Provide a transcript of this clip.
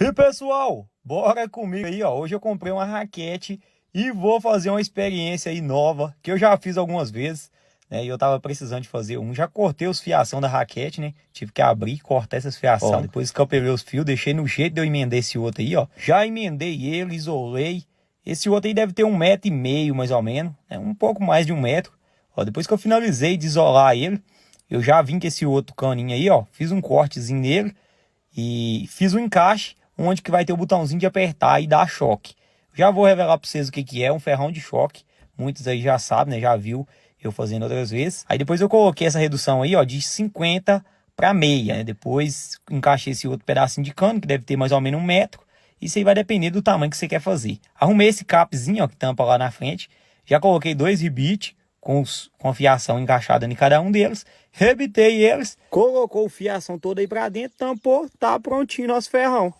E pessoal, bora comigo aí, ó. Hoje eu comprei uma raquete e vou fazer uma experiência aí nova, que eu já fiz algumas vezes, né? E eu tava precisando de fazer um. Já cortei os fiação da raquete, né? Tive que abrir, cortar essas fiação. Ó, depois escapelei os fios, deixei no jeito de eu emendar esse outro aí, ó. Já emendei ele, isolei. Esse outro aí deve ter 1,5 m mais ou menos, né? Um pouco mais de 1 m. Ó, depois que eu finalizei de isolar ele, eu já vim com esse outro caninho aí, ó. Fiz um cortezinho nele e fiz um encaixe onde que vai ter o botãozinho de apertar e dar choque. Já vou revelar para vocês o que que é um ferrão de choque. Muitos aí já sabem, né? Já viu eu fazendo outras vezes. Aí depois eu coloquei essa redução aí, ó, de 50 para meia, né? Depois encaixei esse outro pedacinho de cano, que deve ter mais ou menos 1 m. Isso aí vai depender do tamanho que você quer fazer. Arrumei esse capzinho, ó, que tampa lá na frente. Já coloquei 2 ribites com a fiação encaixada em cada um deles. Rebitei eles, colocou o fiação todo aí pra dentro, tampou, tá prontinho nosso ferrão.